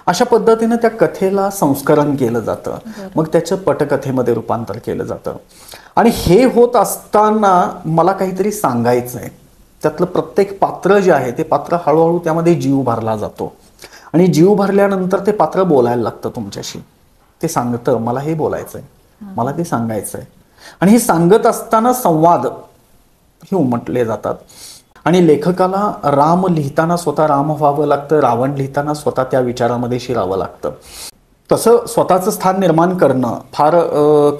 अशा पद्धतीने त्या कथेला संस्करण केलं जातं, मग त्याचं पटकथेमध्ये रूपांतर केलं जातं. आणि हे होत असताना मला काहीतरी सांगायचं आहे. त्यातलं प्रत्येक पात्र जे आहे ते पात्र हळूहळू त्यामध्ये जीव भरला जातो आणि जीव भरल्यानंतर ते पात्र बोलायला लागतं तुमच्याशी. ते सांगतं मला हे बोलायचं आहे, मला ते सांगायचं आहे. आणि हे सांगत असताना संवाद हे उमटले जातात. आणि लेखकाला राम लिहिताना स्वतः राम व्हावं लागतं, रावण लिहिताना स्वतः त्या विचारामध्ये शिरावं लागतं. तसं स्वतःचं स्थान निर्माण करणं फार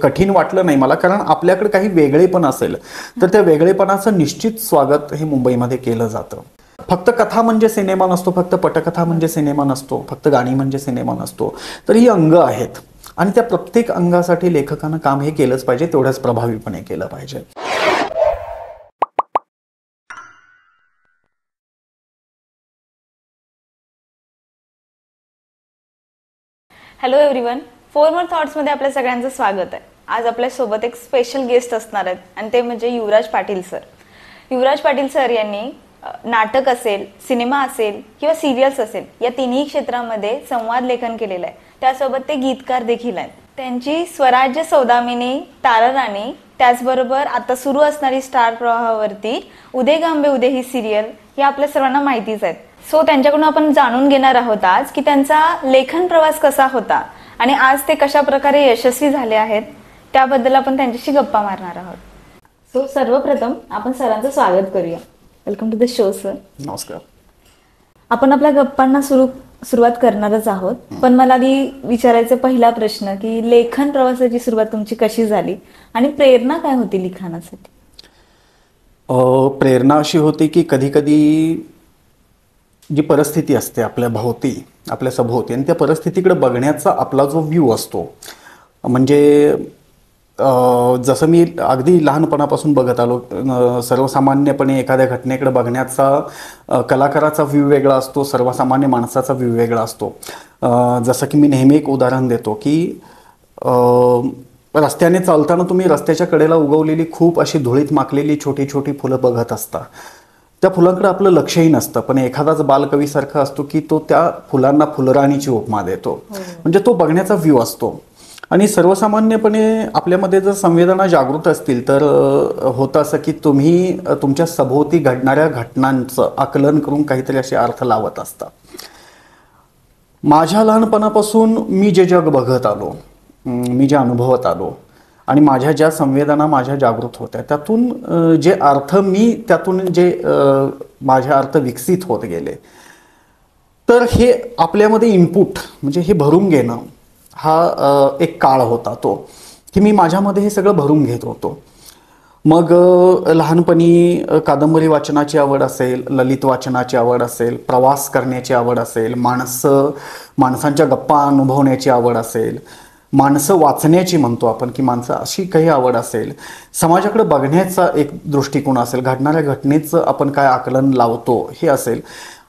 कठीण वाटलं नाही मला, कारण आपल्याकडे काही वेगळेपण असेल तर त्या वेगळेपणाचं निश्चित स्वागत हे मुंबईमध्ये केलं जातं. फक्त कथा म्हणजे सिनेमा नसतो, फक्त पटकथा म्हणजे सिनेमा नसतो, फक्त गाणी म्हणजे सिनेमा नसतो. तर ही अंग आहेत आणि त्या प्रत्येक अंगासाठी लेखकानं काम हे केलंच पाहिजे, तेवढ्याच प्रभावीपणे केलं पाहिजे. हॅलो एव्हरीवन, फोर मोर थॉट्समध्ये आपल्या सगळ्यांचं स्वागत आहे. आज आपल्यासोबत एक स्पेशल गेस्ट असणार आहेत आणि ते म्हणजे युवराज पाटील सर. युवराज पाटील सर यांनी नाटक असेल, सिनेमा असेल किंवा सिरियल्स असेल या तिन्ही क्षेत्रामध्ये संवाद लेखन केलेलं आहे. त्यासोबत ते गीतकार देखील आहेत. त्यांची स्वराज्य सौदामिनी, ताराराणी, त्याचबरोबर आता सुरू असणारी स्टार प्रवाहावरती उदय गांबे उदय ही सिरियल हे आपल्या सर्वांना माहितीच आहेत. सो त्यांच्याकडून आपण जाणून घेणार आहोत आज की त्यांचा लेखन प्रवास कसा होता आणि आज ते कशा प्रकारे यशस्वी झाले आहेत, त्याबद्दल आपण त्यांच्याशी गप्पा मारणार आहोत. सो सर्वप्रथम आपण सरांचं स्वागत करूया. Welcome to the show sir. नमस्कार. आपण आपल्या गप्पांना सुरुवात करणारच आहोत, पण मला आधी विचारायचा पहिला प्रश्न की लेखन प्रवासाची सुरुवात तुमची कशी झाली आणि प्रेरणा काय होती लिखाणासाठी? प्रेरणा अशी होती की कधी कधी जी परिस्थिती असते आपल्या भोवती, आपल्या सभोवती, आणि त्या परिस्थितीकडे बघण्याचा आपला जो व्ह्यू असतो, म्हणजे जसं मी अगदी लहानपणापासून बघत आलो, सर्वसामान्यपणे एखाद्या घटनेकडे बघण्याचा कलाकाराचा व्ह्यू वेगळा असतो, सर्वसामान्य माणसाचा व्ह्यू वेगळा असतो. जसं की मी नेहमी एक उदाहरण देतो की रस्त्याने चालताना तुम्ही रस्त्याच्या कडेला उगवलेली खूप अशी धुळीत माखलेली छोटी छोटी फुलं बघत असता. त्या फुलांकडे आपलं लक्षही नसतं, पण एखादाच बालकवीसारखा असतो की तो त्या फुलांना फुलराणीची उपमा देतो. म्हणजे तो बघण्याचा व्ह्यू असतो. आणि सर्वसामान्यपणे आपल्यामध्ये जर संवेदना जागृत असतील तर होतं असं की तुम्ही तुमच्या सभोवती घडणाऱ्या घटनांचं आकलन करून काहीतरी असे अर्थ लावत असता. माझ्या लहानपणापासून मी जे जग बघत आलो, मी जे अनुभवत आलो आणि माझ्या ज्या संवेदना माझ्या जागृत होत्या, त्यातून जे अर्थ मी त्यातून जे माझे अर्थ विकसित होत गेले, तर हे आपल्यामध्ये इनपुट म्हणजे हे भरून घेणं हा एक काळ होता तो की मी माझ्यामध्ये हे सगळं भरून घेत होतो. मग लहानपणी कादंबरी वाचनाची आवड असेल, ललित वाचनाची आवड असेल, प्रवास करण्याची आवड असेल, माणसांच्या गप्पा अनुभवण्याची आवड असेल, माणसं वाचण्याची म्हणतो आपण की माणसं अशी काही आवड असेल, समाजाकडे बघण्याचा एक दृष्टिकोन असेल, घडणाऱ्या घटनेचं आपण काय आकलन लावतो हे असेल,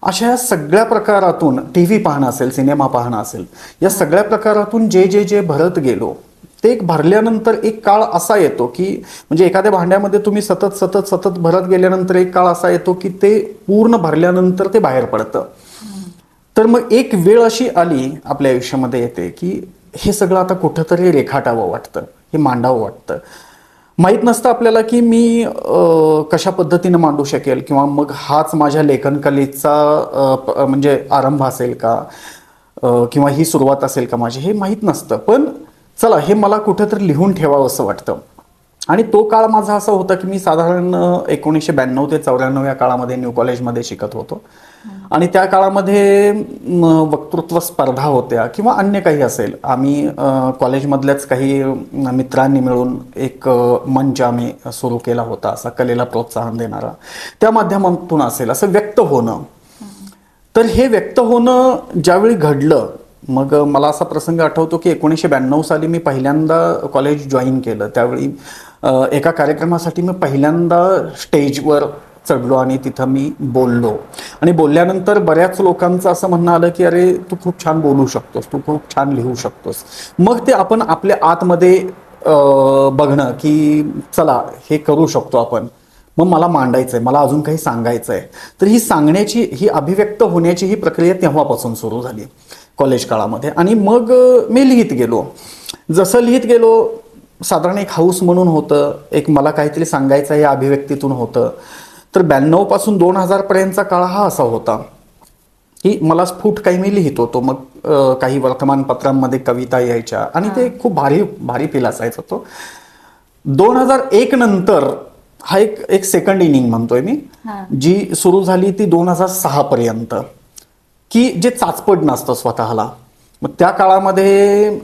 अशा सगळ्या प्रकारातून टी व्ही पाहणं असेल, सिनेमा पाहणं असेल, या सगळ्या प्रकारातून जे जे जे भरत गेलो ते एक भरल्यानंतर एक काळ असा येतो की म्हणजे एखाद्या भांड्यामध्ये तुम्ही सतत सतत सतत भरत गेल्यानंतर एक काळ असा येतो की ते पूर्ण भरल्यानंतर ते बाहेर पडतं. तर मग एक वेळ अशी आली आपल्या आयुष्यामध्ये येते की हे सगळं आता कुठंतरी रेखाटावं वाटतं, हे मांडावं वाटतं. माहीत नसतं आपल्याला की मी कशा पद्धतीनं मांडू शकेल किंवा मग हाच माझ्या लेखनकलेचा म्हणजे आरंभ असेल का किंवा ही सुरुवात असेल का माझी, हे माहीत नसतं. पण चला हे मला कुठंतरी लिहून ठेवावं असं वाटतं. आणि तो काळ माझा असा होता की मी साधारण 1992 ते 94 या काळामध्ये न्यू कॉलेजमध्ये शिकत होतो. आणि त्या काळामध्ये वक्तृत्व स्पर्धा होत्या किंवा अन्य काही असेल, आम्ही कॉलेजमधल्याच काही मित्रांनी मिळून एक मंच आम्ही सुरू केला होता, असा कलेला प्रोत्साहन देणारा. त्या माध्यमातून असेल असं व्यक्त होणं. तर हे व्यक्त होणं ज्यावेळी घडलं, मग मला असा प्रसंग आठवतो की 1992 साली मी पहिल्यांदा कॉलेज जॉईन केलं. त्यावेळी एका कार्यक्रमासाठी मी पहिल्यांदा स्टेजवर चढलो आणि तिथं मी बोललो. आणि बोलल्यानंतर बऱ्याच लोकांचं असं म्हणणं आलं की अरे तू खूप छान बोलू शकतोस, तू खूप छान लिहू शकतोस. मग ते आपण आपल्या आतमध्ये बघणं की चला हे करू शकतो आपण. मग मला मांडायचं आहे, मला अजून काही सांगायचं आहे. तर ही सांगण्याची, ही अभिव्यक्त होण्याची ही प्रक्रिया तेव्हापासून सुरू झाली. कॉलेज काळामध्ये. आणि मग मी लिहित गेलो. जसं लिहित गेलो, साधारण एक हाऊस म्हणून होतं, एक मला काहीतरी सांगायचं या अभिव्यक्तीतून होतं. तर 92 पासून 2000 पर्यंतचा काळ हा असा होता की मला स्फुट काही मी लिहित होतो. मग काही वर्तमानपत्रांमध्ये कविता यायच्या आणि ते खूप भारी भारी फील असायचं. तो 2001 नंतर हा एक सेकंड इनिंग म्हणतोय मी, जी सुरू झाली ती 2006 पर्यंत, की जे चाचपट नसतं स्वतःला. मग त्या काळामध्ये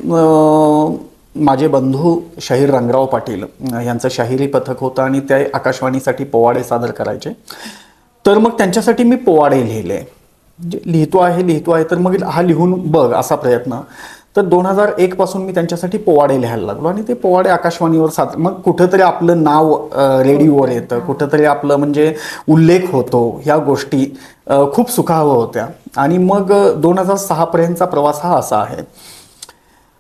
माझे बंधू शाहीर रंगराव पाटील यांचं शाहिरी पथक होतं आणि ते आकाशवाणीसाठी पोवाडे सादर करायचे. तर मग त्यांच्यासाठी मी पोवाडे लिहिले. म्हणजे लिहितो आहे तर मग हा लिहून बघ असा प्रयत्न. तर 2001 पासून मी त्यांच्यासाठी पोवाडे लिहायला लागलो आणि ते पोवाडे आकाशवाणीवर सादर. मग कुठंतरी आपलं नाव रेडिओवर येतं, कुठंतरी आपलं म्हणजे उल्लेख होतो. ह्या गोष्टी खूप सुखावं होत्या. आणि मग 2006 पर्यंतचा प्रवास हा असा आहे.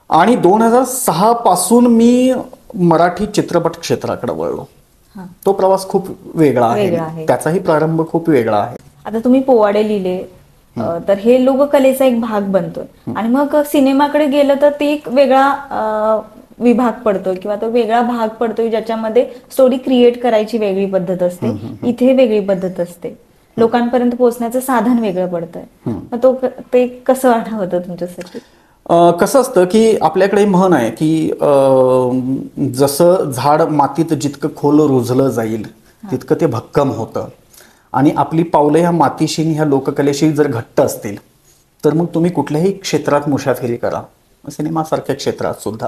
आणि 2006 पासून मी मराठी चित्रपट क्षेत्राकडे वळलो. तो प्रवास खूप वेगळा आहे, त्याचाही प्रारंभ खूप वेगळा आहे. आता तुम्ही पोवाडे लिहिले तर हे लोककलेचा एक भाग बनतोय आणि मग सिनेमाकडे गेलं तर ते एक वेगळा विभाग पडतोय किंवा तो वेगळा भाग पडतोय, ज्याच्यामध्ये स्टोरी क्रिएट करायची वेगळी पद्धत असते, इथे वेगळी पद्धत असते, लोकांपर्यंत पोहोचण्याचं साधन वेगळं पडतंय. मग ते कसं आठवतं तुमच्यासाठी? कसं असतं की आपल्याकडे म्हण आहे की जसं झाड मातीत जितकं खोल रुजलं जाईल तितकं ते भक्कम होतं. आणि आपली पावलं ह्या मातीशी ह्या लोककलेशी जर घट्ट असतील तर मग तुम्ही कुठल्याही क्षेत्रात मुसाफिरी करा, सिनेमासारख्या क्षेत्रात सुद्धा,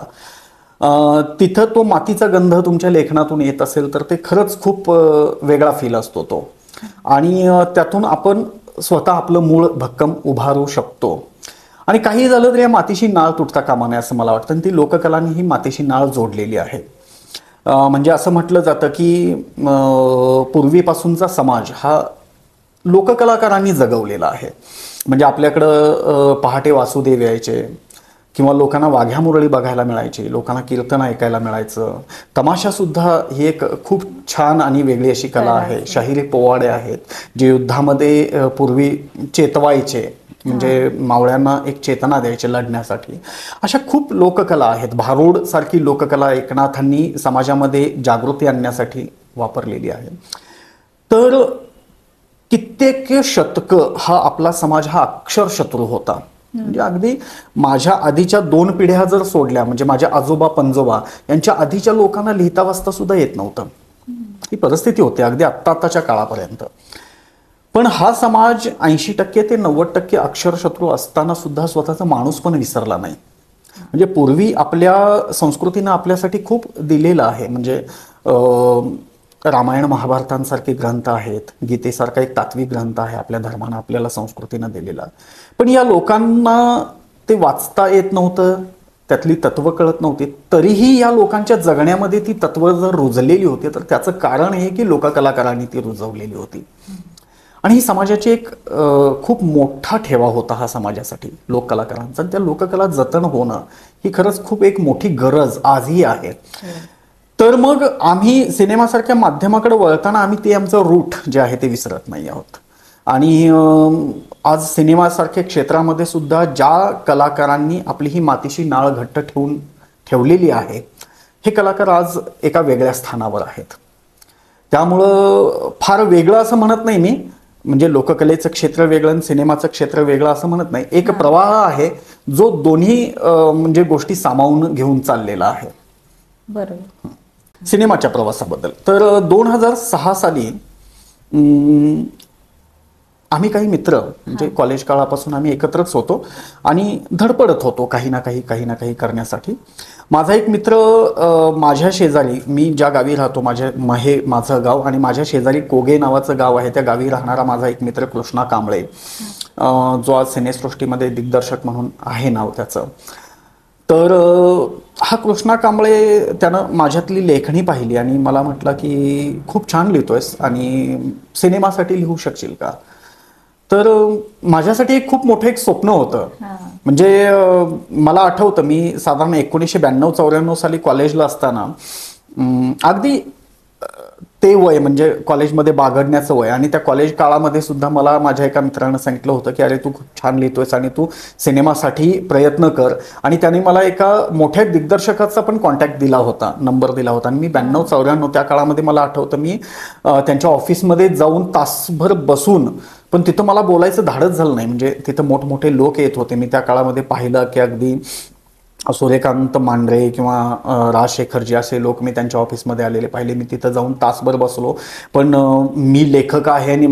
तिथं तो मातीचा गंध तुमच्या लेखनातून येत असेल तर ते खरंच खूप वेगळा फील असतो तो. आणि त्यातून आपण स्वतः आपलं मूळ भक्कम उभारू शकतो. आणि काही झालं तर या मातीशी नाळ तुटता कामा नये असं मला वाटतं. आणि ती लोककलांनी ही मातीशी नाळ जोडलेली आहे. म्हणजे असं म्हटलं जातं की पूर्वीपासूनचा समाज हा लोककलाकारांनी जगवलेला आहे. म्हणजे आपल्याकडं पहाटे वासुदेव यायचे किंवा लोकांना वाघ्या मुरळी बघायला मिळायची, लोकांना कीर्तन ऐकायला मिळायचं. तमाशासुद्धा ही एक खूप छान आणि वेगळी अशी कला आहे. शाहिरी पोवाडे आहेत जे युद्धामध्ये पूर्वी चेतवायचे, म्हणजे मावळ्यांना एक चेतना द्यायची लढण्यासाठी. अशा खूप लोककला आहेत. भारूड सारखी लोककला एकनाथांनी समाजामध्ये जागृती आणण्यासाठी वापरलेली आहे. तर कित्येक शतकं हा आपला समाज हा अक्षरशत्रू होता. म्हणजे अगदी माझ्या आधीच्या 2 पिढ्या जर सोडल्या, म्हणजे माझ्या आजोबा पंजोबा यांच्या आधीच्या लोकांना लिहिता वाचता सुद्धा येत नव्हतं. ही परिस्थिती होती अगदी आत्ताच्या काळापर्यंत. पण हा समाज 80% ते 90% अक्षरशत्रू असताना सुद्धा स्वतःचा माणूस पण विसरला नाही. म्हणजे पूर्वी आपल्या संस्कृतीनं आपल्यासाठी खूप दिलेलं आहे. म्हणजे रामायण महाभारतांसारखे ग्रंथ आहेत, गीतेसारखा एक तात्विक ग्रंथ आहे आपल्या धर्मानं आपल्याला संस्कृतीनं दिलेला. पण या लोकांना ते वाचता येत नव्हतं, त्यातली तत्व कळत नव्हती. तरीही या लोकांच्या जगण्यामध्ये ती तत्व जर रुजलेली होती तर त्याचं कारण हे की लोककलाकारांनी ती रुजवलेली होती. आणि ही समाजाची एक खूप मोठा ठेवा होता हा समाजासाठी लोककलाकारांचा. त्या लोककला जतन होणं ही खरंच खूप एक मोठी गरज आजही आहे. तर मग आम्ही सिनेमासारख्या माध्यमाकडे वळताना आम्ही ते आमचं रूट जे आहे ते विसरत नाही आहोत. आणि आज सिनेमासारख्या क्षेत्रामध्ये सुद्धा ज्या कलाकारांनी आपली ही मातीशी नाळ घट्ट ठेवलेली आहे, हे कलाकार आज एका वेगळ्या स्थानावर आहेत. त्यामुळं फार वेगळं असं म्हणत नाही मी, म्हणजे लोककलेचं क्षेत्र वेगळं आणि सिनेमाचं क्षेत्र वेगळं असं म्हणत नाही. एक प्रवाह आहे जो दोन्ही म्हणजे गोष्टी सामावून घेऊन चाललेला आहे. बरोबर. सिनेमाच्या प्रवासाबद्दल तर 2006 साली आम्ही काही मित्र म्हणजे कॉलेज काळापासून आम्ही एकत्रच होतो आणि धडपडत होतो काही ना काही करण्यासाठी. माझा एक मित्र माझ्या शेजारी, मी ज्या गावी राहतो माझं गाव, आणि माझ्या शेजारी कोगे नावाचं गाव आहे, त्या गावी राहणारा माझा एक मित्र कृष्णा कांबळे, जो आज सिनेसृष्टीमध्ये दिग्दर्शक म्हणून आहे नाव त्याचं. तर हा कृष्णा कांबळे त्यानं माझ्यातली लेखणी पाहिली आणि मला म्हटलं की खूप छान लिहितोयस आणि सिनेमासाठी लिहू शकशील का. तर माझ्यासाठी एक खूप मोठं एक स्वप्न होतं. म्हणजे मला आठवतं मी साधारण 1992-94 साली कॉलेजला असताना अगदी ते वय म्हणजे कॉलेजमध्ये बागडण्याचं वय, आणि त्या कॉलेज काळामध्ये सुद्धा मला माझ्या एका मित्रानं सांगितलं होतं की अरे तू खूप छान लिहितोयस आणि तू सिनेमासाठी प्रयत्न कर. आणि त्याने मला एका मोठ्या दिग्दर्शकाचा पण कॉन्टॅक्ट दिला होता, नंबर दिला होता. आणि मी 92-94 त्या काळामध्ये मला आठवतं मी त्यांच्या ऑफिसमध्ये जाऊन तासभर बसून, पण तिथं मला बोलायचं धाडच झालं नाही. म्हणजे तिथं मोठमोठे लोक येत होते. मी त्या काळामध्ये पाहिलं की अगदी सूर्यकांत मांढरे किंवा राजशेखरजी असे लोक मी त्यांच्या ऑफिसमध्ये आलेले पाहिले. मी तिथं जाऊन तासभर बसलो, पण मी लेखक आहे आणि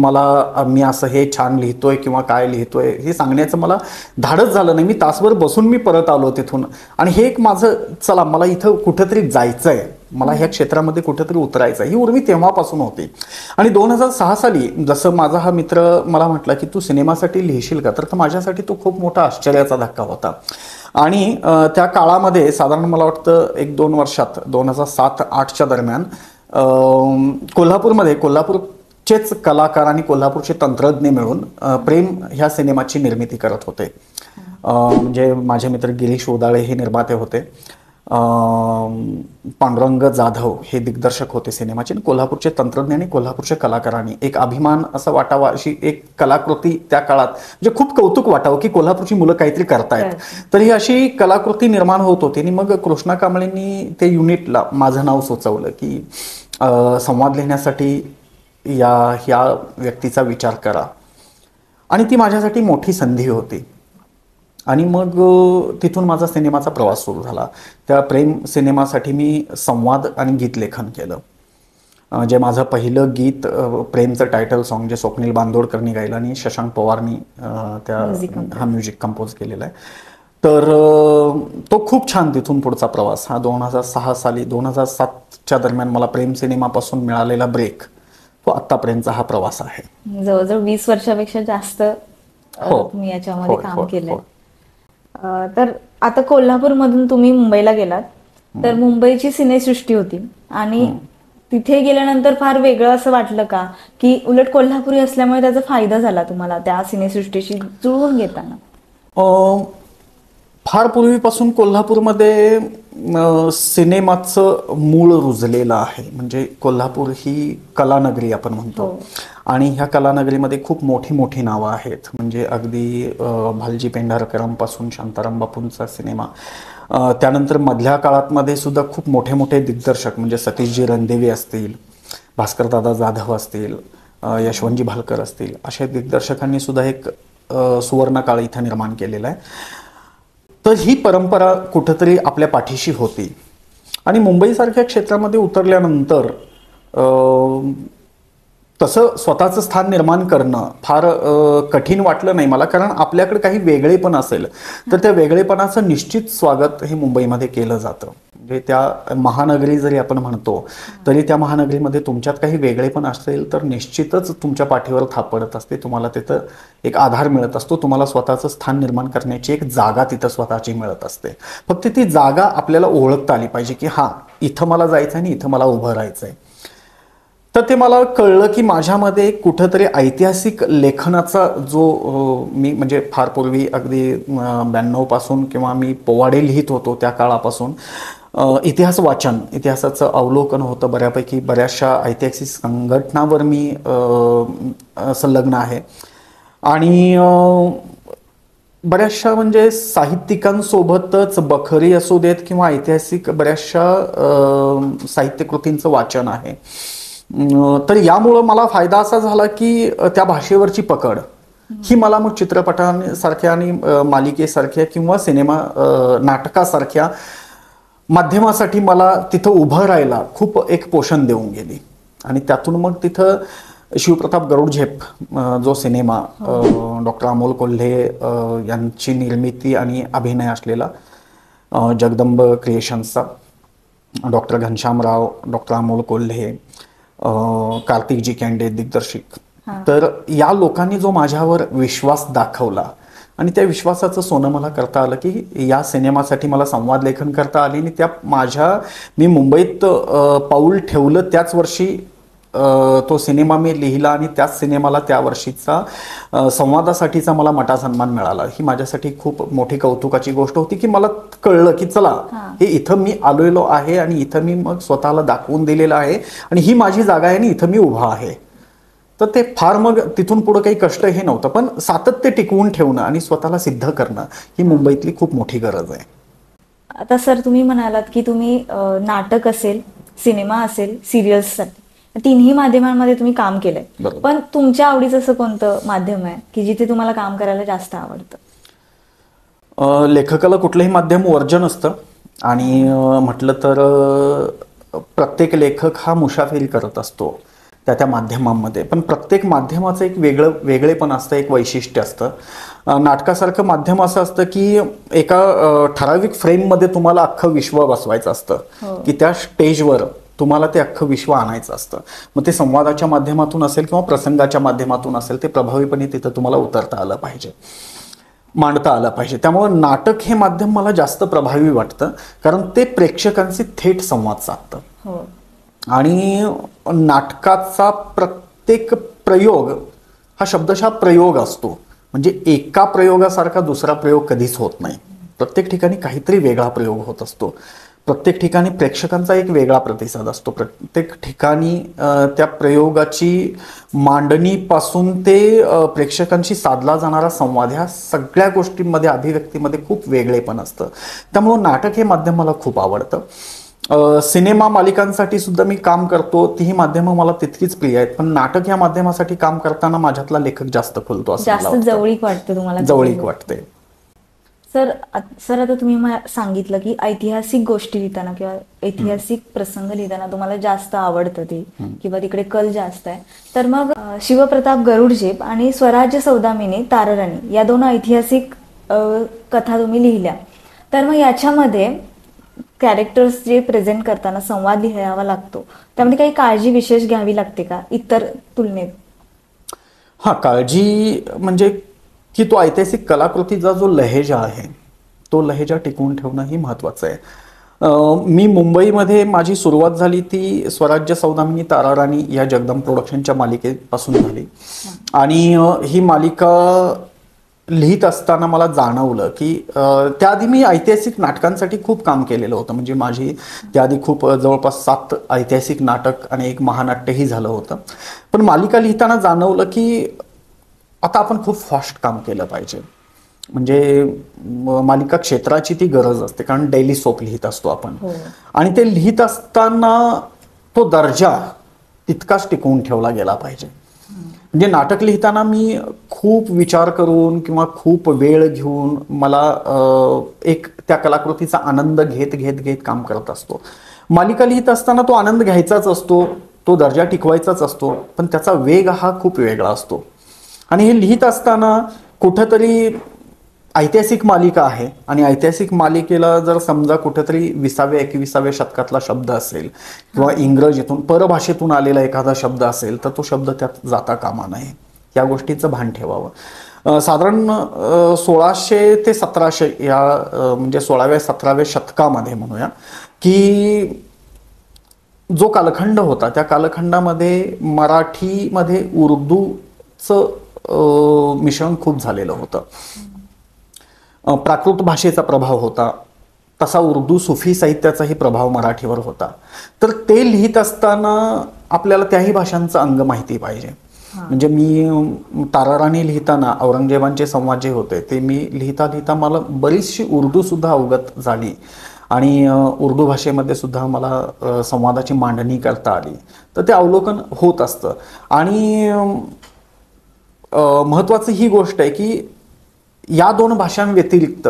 मी असं हे छान लिहितोय किंवा काय लिहितोय हे सांगण्याचं मला धाडच झालं नाही. मी तासभर बसून मी परत आलो तिथून. आणि हे एक माझं, चला मला इथं कुठेतरी जायचं आहे, मला ह्या क्षेत्रामध्ये कुठेतरी उतरायचं आहे, ही उर्मी तेव्हापासून होती. आणि 2006 साली जसं माझा हा मित्र मला म्हटला की तू सिनेमासाठी लिहिशील का, तर माझ्यासाठी तो खूप मोठा आश्चर्याचा धक्का होता. आणि त्या काळामध्ये साधारण मला वाटतं 1-2 वर्षात 2007-08च्या दरम्यान कोल्हापूरचेच कलाकार आणि कोल्हापूरचे तंत्रज्ञ मिळून प्रेम ह्या सिनेमाची निर्मिती करत होते. म्हणजे माझे मित्र गिरीश ओदाळे हे निर्माते होते, पांडुरंग जाधव हे दिग्दर्शक होते सिनेमाचे, कोल्हापूरचे तंत्रज्ञ आणि कोल्हापूरच्या कलाकारांनी एक अभिमान असं वाटावा, अशी एक कलाकृती त्या काळात म्हणजे खूप कौतुक वाटावं की कोल्हापूरची मुलं काहीतरी करतायत. तर ही अशी कलाकृती निर्माण होत होती. आणि मग कृष्णा कांबळेंनी ते युनिटला माझं नाव सुचवलं की संवाद लिहिण्यासाठी ह्या व्यक्तीचा विचार करा. आणि ती माझ्यासाठी मोठी संधी होती. आणि मग तिथून माझा सिनेमाचा प्रवास सुरू झाला. त्या प्रेम सिनेमासाठी मी संवाद आणि गीतलेखन केलं. जे माझं पहिलं गीत प्रेमचं टायटल सॉन्ग जे स्वप्नील बांदोडकरनी गायलं आणि शशांक पवारनी हा म्युझिक कंपोज केलेला आहे. तर तो खूप छान तिथून पुढचा प्रवास हा 2006 साली 2007च्या दरम्यान मला प्रेम सिनेमापासून मिळालेला ब्रेक तो आत्तापर्यंतचा हा प्रवास आहे. जवळजवळ 20 वर्षापेक्षा जास्त तुम्ही याच्यामध्ये काम केलंय. तर आता कोल्हापूरमधून तुम्ही मुंबईला गेलात, तर मुंबईची सिनेसृष्टी होती आणि तिथे गेल्यानंतर फार वेगळं असं वाटलं का, की उलट कोल्हापुरी असल्यामुळे त्याचा फायदा झाला तुम्हाला त्या सिनेसृष्टीशी जुळवून घेताना? फार पूर्वीपासून कोल्हापूरमध्ये सिनेमाचं मूळ रुजलेलं आहे. म्हणजे कोल्हापूर ही कलानगरी आपण म्हणतो, आणि ह्या कलानगरीमध्ये खूप मोठी मोठी नावं आहेत. म्हणजे अगदी भालजी पेंढारकरांपासून शांताराम बापूंचा सिनेमा, त्यानंतर मधल्या काळातमध्ये सुद्धा खूप मोठे मोठे दिग्दर्शक म्हणजे सतीशजी रणदेवी असतील, भास्करदादा जाधव असतील, यशवंतजी भालकर असतील, अशा दिग्दर्शकांनी सुद्धा एक सुवर्णकाळ इथं निर्माण केलेला आहे. तर ही परंपरा कुठंतरी आपल्या पाठीशी होती. आणि मुंबईसारख्या क्षेत्रामध्ये उतरल्यानंतर तसं स्वतःचं स्थान निर्माण करणं फार कठीण वाटलं नाही मला, कारण आपल्याकडे काही वेगळेपण असेल तर त्या वेगळेपणाचं निश्चित स्वागत हे मुंबईमध्ये केलं जातं. म्हणजे त्या महानगरी जरी आपण म्हणतो तरी त्या महानगरीमध्ये तुमच्यात काही वेगळेपण असेल तर निश्चितच तुमच्या पाठीवर थाप पडत असते, तुम्हाला तिथं एक आधार मिळत असतो, तुम्हाला स्वतःचं स्थान निर्माण करण्याची एक जागा तिथं स्वतःची मिळत असते. फक्त ती जागा आपल्याला ओळखता आली पाहिजे की हां, इथं मला जायचं आहे आणि इथं मला उभं राहायचं आहे. तर ते मला कळलं की माझ्यामध्ये कुठंतरी ऐतिहासिक लेखनाचा जो मी म्हणजे फार पूर्वी अगदी 92 पासून किंवा मी पोवाडे लिहित होतो त्या काळापासून इतिहास वाचन, इतिहासाचं अवलोकन होतं बऱ्यापैकी. बऱ्याचशा ऐतिहासिक संघटनावर मी संलग्न आहे आणि बऱ्याचशा म्हणजे साहित्यिकांसोबतच बखरी असू देत किंवा ऐतिहासिक बऱ्याचशा साहित्यकृतींचं वाचन आहे. तर यामुळं मला फायदा असा झाला की त्या भाषेवरची पकड ही मला मग चित्रपटांसारख्या आणि मालिकेसारख्या किंवा सिनेमा नाटकासारख्या माध्यमासाठी मला तिथं उभं राहायला खूप एक पोषण देऊन गेली. आणि त्यातून मग तिथं शिवप्रताप गरुड झेप जो सिनेमा डॉक्टर अमोल कोल्हे यांची निर्मिती आणि अभिनय असलेला जगदंब क्रिएशन्सचा, डॉक्टर घनश्यामराव, डॉक्टर अमोल कोल्हे, कार्तिकजी कॅंडे दिग्दर्शिक, तर या लोकांनी जो माझ्यावर विश्वास दाखवला आणि त्या विश्वासाचं सोनं मला करता आलं की या सिनेमासाठी मला संवाद लेखन करता आले. आणि मी मुंबईत पाऊल ठेवलं त्याच वर्षी तो सिनेमा मी लिहिला आणि त्याच सिनेमाला त्या वर्षीचा संवादासाठीचा मला मटा सन्मान मिळाला. ही माझ्यासाठी खूप मोठी कौतुकाची गोष्ट होती की मला कळलं की चला हे इथं मी आलेलो आहे आणि इथं मी मग स्वतःला दाखवून दिलेलं आहे आणि ही माझी जागा आहे आणि इथं मी उभा आहे. तर ते फार मग तिथून पुढे काही कष्ट हे नव्हतं, पण सातत्य टिकवून ठेवणं आणि स्वतःला सिद्ध करणं ही मुंबईतली खूप मोठी गरज आहे. आता सर तुम्ही म्हणालात की तुम्ही नाटक असेल, सिनेमा असेल, सिरियल्स तिन्ही माध्यमांमध्ये तुम्ही काम केलंय. बरोबर. पण तुमच्या आवडीचं असं कोणतं माध्यम आहे की जिथे तुम्हाला काम करायला जास्त आवडतं? लेखकाला कुठलंही माध्यम वर्ज्य नसतं आणि म्हटलं तर प्रत्येक लेखक हा मुसाफिरी करत असतो त्या माध्यमांमध्ये, पण प्रत्येक माध्यमाचं एक वेगळेपण असतं, एक वैशिष्ट्य असतं. नाटकासारखं माध्यम असं असतं की एका ठराविक फ्रेममध्ये तुम्हाला अख्खं विश्व बसवायचं असतं की त्या स्टेजवर तुम्हाला ते अख्खं विश्व आणायचं असतं. मग ते संवादाच्या माध्यमातून असेल किंवा प्रसंगाच्या माध्यमातून असेल, ते प्रभावीपणे तिथं तुम्हाला उतरता आलं पाहिजे, मांडता आलं पाहिजे. त्यामुळं नाटक हे माध्यम मला जास्त प्रभावी वाटतं, कारण ते प्रेक्षकांशी थेट संवाद साधतं. आणि नाटकाचा प्रत्येक प्रयोग हा शब्दशः प्रयोग असतो, म्हणजे एका प्रयोगासारखा दुसरा प्रयोग कधीच होत नाही. प्रत्येक ठिकाणी काहीतरी वेगळा प्रयोग होत असतो, प्रत्येक ठिकाणी प्रेक्षकांचा एक वेगळा प्रतिसाद असतो, प्रत्येक ठिकाणी त्या प्रयोगाची मांडणीपासून ते प्रेक्षकांशी साधला जाणारा संवाद, ह्या सगळ्या गोष्टींमध्ये, अभिव्यक्तीमध्ये खूप वेगळेपण असतं. त्यामुळं नाटक हे माध्यम मला खूप आवडतं. सिनेमा मालिकांसाठी सुद्धा मी काम करतो, तीही माध्यमं मला तितकीच प्रिय आहेत, पण नाटक या माध्यमासाठी काम करताना माझ्यातला लेखक जास्त खुलतो, असं जास्त जवळीक वाटते तुम्हाला? जवळीक वाटते. सर आता तुम्ही सांगितलं की ऐतिहासिक गोष्टी लिहिताना किंवा ऐतिहासिक प्रसंग लिहिताना तुम्हाला जास्त आवडतं ते किंवा तिकडे कल जास्त आहे. तर मग शिवप्रताप गरुडझेप आणि स्वराज्य सौदामिनी तारराणी या दोन ऐतिहासिक कथा तुम्ही लिहिल्या, तर मग याच्यामध्ये कॅरेक्टर्स जे प्रेझेंट करताना संवाद लिहावा लागतो, त्यामध्ये काही काळजी विशेष घ्यावी लागते का इतर तुलनेत? हा, काळजी म्हणजे की तो ऐतिहासिक कलाकृतीचा जो लहेजा आहे, तो लहेजा टिकवून ठेवणं ही महत्त्वाचं आहे. मी मुंबईमध्ये माझी सुरुवात झाली ती स्वराज्य सौदामिनी ताराराणी या जगदंब प्रोडक्शनच्या मालिकेपासून झाली. आणि ही मालिका लिहित असताना मला जाणवलं की त्याआधी मी ऐतिहासिक नाटकांसाठी खूप काम केलेलं होतं, म्हणजे माझी त्याआधी खूप जवळपास 7 ऐतिहासिक नाटक आणि एक महानाट्यही झालं होतं. पण मालिका लिहिताना जाणवलं की आता आपण खूप फास्ट काम केलं पाहिजे, म्हणजे मालिका क्षेत्राची ती गरज असते, कारण डेली सोप लिहित असतो आपण. आणि ते लिहित असताना तो दर्जा तितकाच टिकवून ठेवला गेला पाहिजे. म्हणजे नाटक लिहिताना मी खूप विचार करून किंवा खूप वेळ घेऊन मला एक त्या कलाकृतीचा आनंद घेत घेत घेत काम करत असतो. मालिका लिहित असताना तो आनंद घ्यायचाच असतो, तो दर्जा टिकवायचाच असतो, पण त्याचा वेग हा खूप वेगळा असतो. आणि हे लिहित असताना कुठंतरी ऐतिहासिक मालिका आहे आणि ऐतिहासिक मालिकेला जर समजा कुठेतरी 20व्या-21व्या शतकातला शब्द असेल किंवा इंग्रजीतून परभाषेतून आलेला एखादा शब्द असेल, तर तो शब्द त्यात जाता कामा नये, या गोष्टीचं भान ठेवावं. साधारण 1600 ते 1700 या म्हणजे 16व्या-17व्या शतकामध्ये म्हणूया की जो कालखंड होता, त्या कालखंडामध्ये मराठीमध्ये उर्दूचं मिश्रण खूप झालेलं होतं. प्राकृत भाषेचा प्रभाव होता, तसा उर्दू सुफी साहित्याचाही प्रभाव मराठीवर होता. तर ते लिहित असताना आपल्याला त्याही भाषांचं अंग माहिती पाहिजे. म्हणजे मी ताराराणी लिहिताना औरंगजेबांचे संवाद जे होते ते मी लिहिता लिहिता मला बरीचशी उर्दू सुद्धा अवगत झाली आणि उर्दू भाषेमध्ये सुद्धा मला संवादाची मांडणी करता आली. तर ते अवलोकन होत असतं. आणि महत्त्वाचं ही गोष्ट आहे की या 2 भाषांव्यतिरिक्त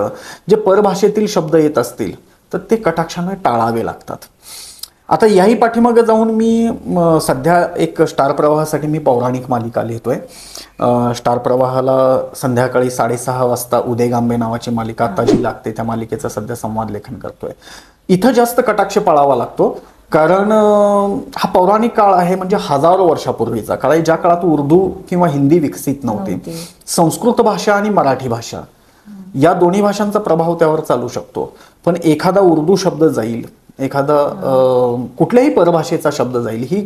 जे परभाषेतील शब्द येत असतील तर ते कटाक्षाने टाळावे लागतात. आता याही पाठीमागे जाऊन मी सध्या एक स्टार प्रवाहासाठी मी पौराणिक मालिका लिहितोय. स्टार प्रवाहाला संध्याकाळी 6:30 वाजता उदयगांबे नावाची मालिका आता जी लागते, त्या मालिकेचं सध्या संवाद लेखन करतोय. इथं जास्त कटाक्ष पाळावा लागतो, कारण हा पौराणिक काळ आहे, म्हणजे हजारो वर्षापूर्वीचा काळ आहे, ज्या काळात उर्दू किंवा हिंदी विकसित नव्हती. संस्कृत भाषा आणि मराठी भाषा या दोन्ही भाषांचा प्रभाव त्यावर चालू शकतो. पण एखादा उर्दू शब्द जाईल, एखादा कुठल्याही परभाषेचा शब्द जाईल, ही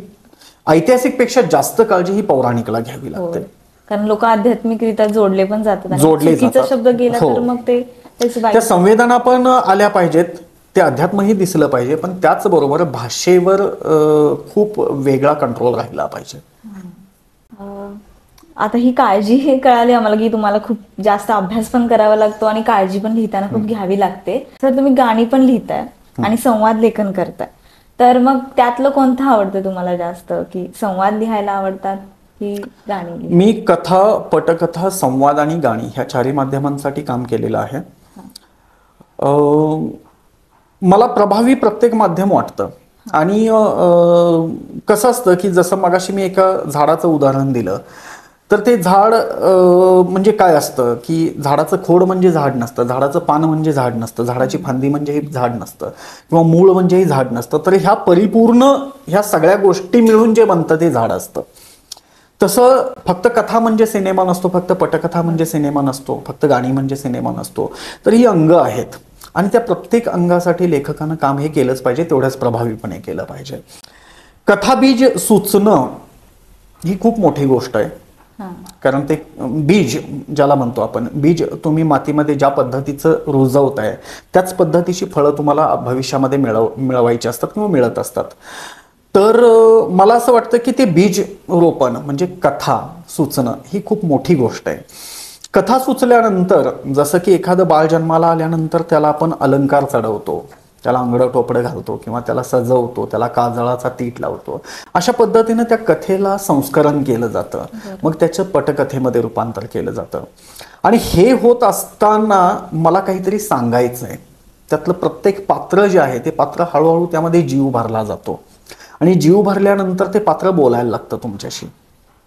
ऐतिहासिक पेक्षा जास्त काळजी ही पौराणिकला घ्यावी लागते. कारण लोक आध्यात्मिकरित्या जोडले पण जातात आणि जोडले चुकीचा जातात. शब्द गेला हो. तर मग ते त्याची त्या संवेदना पण आल्या पाहिजेत, ते अध्यात्मही दिसलं पाहिजे, पण त्याचबरोबर भाषेवर खूप वेगळा कंट्रोल राहिला पाहिजे. आता ही काळजी हे कळाली आम्हाला की तुम्हाला खूप जास्त अभ्यास पण करावा लागतो आणि काळजी पण लिहिताना खूप घ्यावी लागते. तर तुम्ही गाणी पण लिहिताय आणि संवाद लेखन करताय, तर मग त्यातलं कोणतं आवडतं तुम्हाला जास्त, की संवाद लिहायला आवडतात की गाणी? मी कथा, पटकथा, संवाद आणि गाणी ह्या चारही माध्यमांसाठी काम केलेलं आहे. मला प्रभावी प्रत्येक माध्यम वाटतं. आणि कसं असतं की जसं मगाशी मी एका झाडाचं उदाहरण दिलं, तर ते झाड म्हणजे काय असतं की झाडाचं खोड म्हणजे झाड नसतं, झाडाचं पान म्हणजे झाड नसतं, झाडाची फांदी म्हणजे हे झाड नसतं, किंवा मूळ म्हणजे हे झाड नसतं. तर ह्या परिपूर्ण ह्या सगळ्या गोष्टी मिळून जे बनतं ते झाड असतं. तसं फक्त कथा म्हणजे सिनेमा नसतो, फक्त पटकथा म्हणजे सिनेमा नसतो, फक्त गाणी म्हणजे सिनेमा नसतो. तर ही अंग आहेत आणि त्या प्रत्येक अंगासाठी लेखकानं काम हे केलंच पाहिजे, तेवढ्याच प्रभावीपणे केलं पाहिजे. कथाबीज सुचणं ही खूप मोठी गोष्ट आहे. कारण ते बीज ज्याला म्हणतो आपण, बीज तुम्ही मातीमध्ये ज्या पद्धतीचं रुजवताय त्याच पद्धतीची फळं तुम्हाला भविष्यामध्ये मिळवायची असतात किंवा मिळत असतात. तर मला असं वाटतं की ते बीज रोपण म्हणजे कथा सुचणं ही खूप मोठी गोष्ट आहे. कथा सुचल्यानंतर जसं की एखादं बाळ जन्माला आल्यानंतर त्याला आपण अलंकार चढवतो, त्याला अंगडं टोपडं घालतो किंवा त्याला सजवतो, त्याला काजळाचा तीट लावतो. अशा पद्धतीनं त्या कथेला संस्करण केलं जातं, मग त्याचं पटकथेमध्ये रूपांतर केलं जातं. आणि हे होत असताना मला काहीतरी सांगायचं आहे. त्यातलं प्रत्येक पात्र जे आहे ते पात्र हळूहळू त्यामध्ये जीव भरला जातो आणि जीव भरल्यानंतर ते पात्र बोलायला लागतं तुमच्याशी.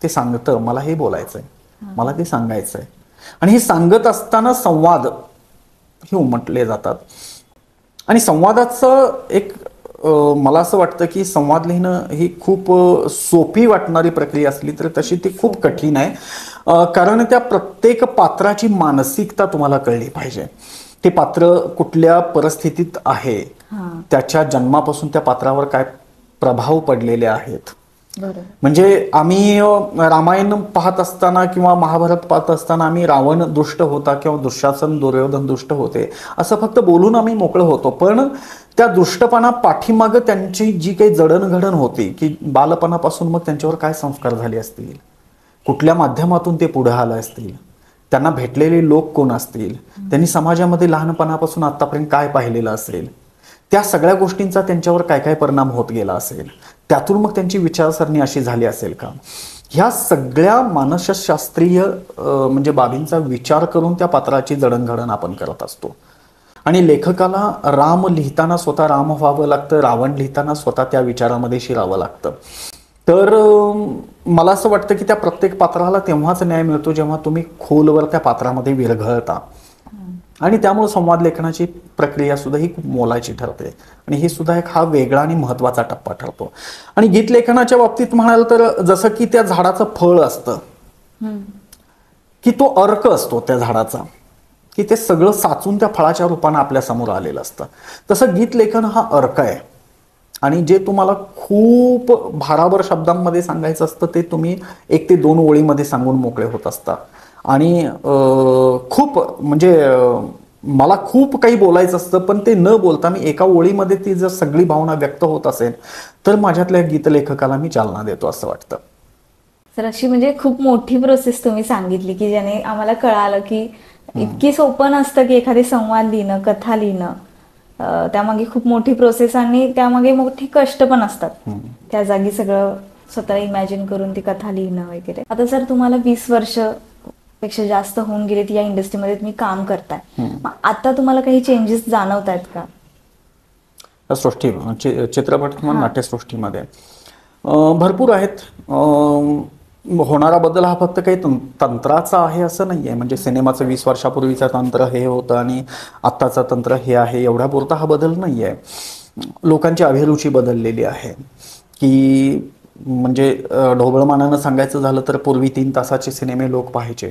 ते सांगतं मला हे बोलायचंय, मला ते सांगायचंय. आणि हे सांगत असताना संवाद हे उमटले जातात. आणि संवादाचं एक मला असं वाटतं की संवाद लिहिणं ही खूप सोपी वाटणारी प्रक्रिया असली तरी तशी ती खूप कठीण आहे. कारण त्या प्रत्येक पात्राची मानसिकता तुम्हाला कळली पाहिजे. ते पात्र कुठल्या परिस्थितीत आहे, त्याच्या जन्मापासून त्या पात्रावर काय प्रभाव पडलेले आहेत. म्हणजे आम्ही रामायण पाहत असताना किंवा महाभारत पाहत असताना आम्ही रावण दुष्ट होता किंवा दुःशासन दुर्योधन दुष्ट होते असं फक्त बोलून आम्ही मोकळं होतो, पण त्या दुष्टपणा पाठीमागं त्यांची जी काही जडणघडण होती की बालपणापासून मग त्यांच्यावर काय संस्कार झाले असतील, कुठल्या माध्यमातून ते पुढे आले असतील, त्यांना भेटलेले लोक कोण असतील, त्यांनी समाजामध्ये लहानपणापासून आतापर्यंत काय पाहिलेलं असेल, त्या सगळ्या गोष्टींचा त्यांच्यावर काय काय परिणाम होत गेला असेल, त्यातून मग त्यांची विचारसरणी अशी झाली असेल का, ह्या सगळ्या मानसशास्त्रीय म्हणजे बाबींचा विचार करून त्या पात्राची जडणघडण आपण करत असतो. आणि लेखकाला राम लिहिताना स्वतः राम व्हावं लागतं, रावण लिहिताना स्वतः त्या विचारामध्ये शिरावं लागतं. तर मला असं वाटतं की त्या प्रत्येक पात्राला तेव्हाच न्याय मिळतो जेव्हा तुम्ही खोलवर त्या पात्रामध्ये विरघळता. आणि त्यामुळे संवाद लेखनाची प्रक्रिया सुद्धा ही खूप मोलाची ठरते आणि ही सुद्धा एक हा वेगळा आणि महत्त्वाचा टप्पा ठरतो. आणि गीत लेखनाच्या बाबतीत म्हणाल तर जसं की त्या झाडाचं फळ असतं की तो अर्क असतो त्या झाडाचा, की ते सगळं साचून त्या फळाच्या रूपानं आपल्या समोर आलेलं असतं. तसं गीत लेखन हा अर्क आहे आणि जे तुम्हाला खूप भाराभर शब्दांमध्ये सांगायचं असतं ते तुम्ही 1 ते 2 ओळीमध्ये सांगून मोकळे होत असता. आणि खूप म्हणजे मला खूप काही बोलायचं असतं, पण ते न बोलता मी एका ओळीमध्ये ती जर सगळी भावना व्यक्त होत असेल तर माझ्यातल्या गीतलेखकाला मी चालना देतो असं वाटतं. सर अशी म्हणजे खूप मोठी प्रोसेस तुम्ही सांगितली की ज्याने आम्हाला कळालं की इतकी सोपं नसतं की एखादी संवाद लिहिणं, कथा लिहिणं, त्यामागे खूप मोठी प्रोसेस आणि त्यामागे मोठी कष्ट पण असतात. त्या जागी सगळं स्वतःला इमॅजिन करून ती कथा लिहिणं वगैरे. आता सर तुम्हाला 20 वर्ष पेक्षा जास्त होऊन गेलेत या इंडस्ट्रीमध्ये तुम्ही काम करताय, आता तुम्हाला काही चेंजेस जाणवत आहेत का सृष्टी चित्रपट किंवा नाट्यसृष्टीमध्ये? भरपूर आहेत. होणारा बदल हा फक्त काही तंत्राचा आहे असं नाही आहे. म्हणजे सिनेमाचं 20 वर्षापूर्वीचं तंत्र हे होतं आणि आत्ताचं तंत्र हे आहे एवढ्यापुरता हा बदल नाही आहे. लोकांची अभिरुची बदललेली आहे की म्हणजे ढोबळमानानं सांगायचं झालं तर पूर्वी 3 तासाचे सिनेमे लोक पाहायचे,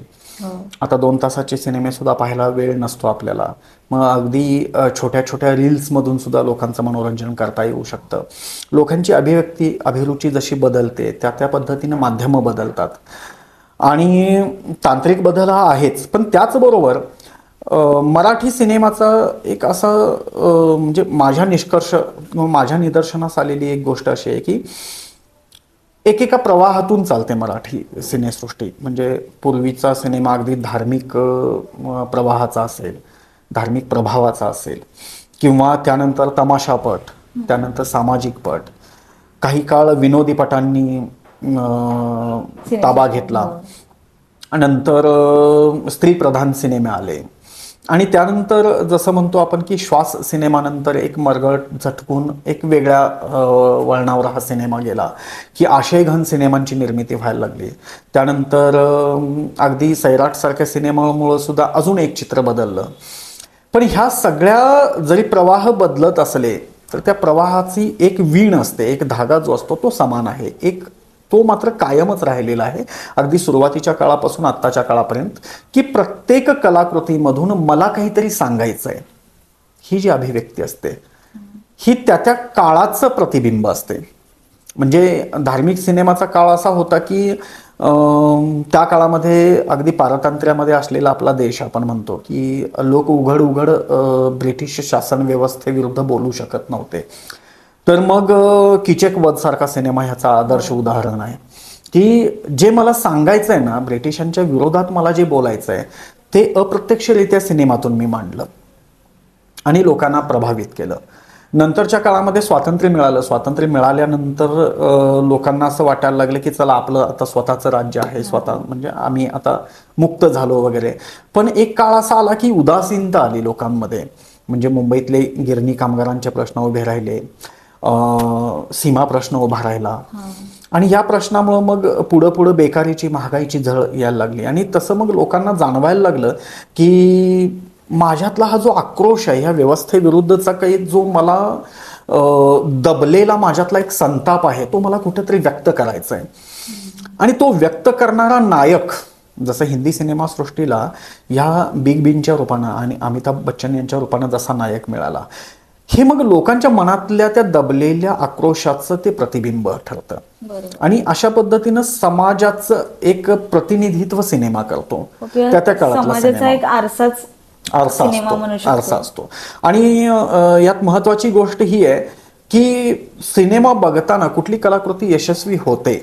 आता 2 तासाचे सिनेमे सुद्धा पाहायला वेळ नसतो आपल्याला. मग अगदी छोट्या छोट्या रील्समधून सुद्धा लोकांचं मनोरंजन करता येऊ शकतं. लोकांची अभिव्यक्ती अभिरुची जशी बदलते त्या त्या पद्धतीनं माध्यमं बदलतात आणि तांत्रिक बदल हा आहेच. पण त्याचबरोबर मराठी सिनेमाचा एक असा म्हणजे माझ्या निष्कर्ष किंवा माझ्या निदर्शनास आलेली एक गोष्ट अशी आहे की एकेका प्रवाहातून चालते मराठी सिनेसृष्टी. म्हणजे पूर्वीचा सिनेमा अगदी धार्मिक प्रवाहाचा असेल, धार्मिक प्रभावाचा असेल, किंवा त्यानंतर तमाशापट, त्यानंतर सामाजिक पट, काही काळ विनोदी पटांनी ताबा घेतला, नंतर स्त्रीप्रधान सिनेमे आले आणि त्यानंतर जसं म्हणतो आपण की श्वास सिनेमानंतर एक मरगळ झटकून एक वेगळ्या वळणावर हा सिनेमा गेला की आशयघन सिनेमांची निर्मिती व्हायला लागली. त्यानंतर अगदी सैराटसारख्या सिनेमामुळं सुद्धा अजून एक चित्र बदललं. पण ह्या सगळ्या जरी प्रवाह बदलत असले तर त्या प्रवाहाची एक वीण असते, एक धागा जो असतो तो समान आहे, तो मात्र कायमच राहिलेला आहे अगदी सुरुवातीच्या काळापासून आत्ताच्या काळापर्यंत, की प्रत्येक कलाकृतीमधून मला काहीतरी सांगायचं आहे. ही जी अभिव्यक्ती असते ही त्या त्या काळाचं प्रतिबिंब असते. म्हणजे धार्मिक सिनेमाचा काळ असा होता की त्या काळामध्ये अगदी पारतंत्र्यामध्ये असलेला आपला देश आपण म्हणतो की लोक उघड उघड ब्रिटिश शासन व्यवस्थेविरुद्ध बोलू शकत नव्हते. तर मग किचक वध सारखा सिनेमा ह्याचा आदर्श उदाहरण आहे की जे मला सांगायचं आहे ना, ब्रिटिशांच्या विरोधात मला जे बोलायचं आहे ते अप्रत्यक्षरित्या सिनेमातून मी मांडलं आणि लोकांना प्रभावित केलं. नंतरच्या काळामध्ये स्वातंत्र्य मिळालं. स्वातंत्र्य मिळाल्यानंतर लोकांना असं वाटायला लागलं की चला आपलं आता स्वतःचं राज्य आहे, स्वतः म्हणजे आम्ही आता मुक्त झालो वगैरे. पण एक काळ असा आला की उदासीनता आली लोकांमध्ये. म्हणजे मुंबईतले गिरणी कामगारांचे प्रश्न उभे राहिले, सीमा प्रश्न उभा राहिला आणि या प्रश्नामुळे मग पुढं बेकारीची, महागाईची झळ यायला लागली. आणि तसं मग लोकांना जाणवायला लागलं की माझ्यातला हा जो आक्रोश आहे ह्या व्यवस्थेविरुद्धचा काही जो मला दबलेला माझ्यातला एक संताप आहे तो मला कुठेतरी व्यक्त करायचा आहे. आणि तो व्यक्त करणारा नायक जसं हिंदी सिनेमासृष्टीला ह्या बिग बींच्या रूपानं आणि अमिताभ बच्चन यांच्या रूपानं जसा नायक मिळाला, हे मग लोकांच्या मनातल्या त्या दबलेल्या आक्रोशाचं ते प्रतिबिंब ठरतं. आणि अशा पद्धतीनं समाजाचं एक प्रतिनिधित्व सिनेमा करतो. त्या त्या काळातला एक आरसा असतो. आणि यात महत्वाची गोष्ट ही आहे की सिनेमा बघताना कुठली कलाकृती यशस्वी होते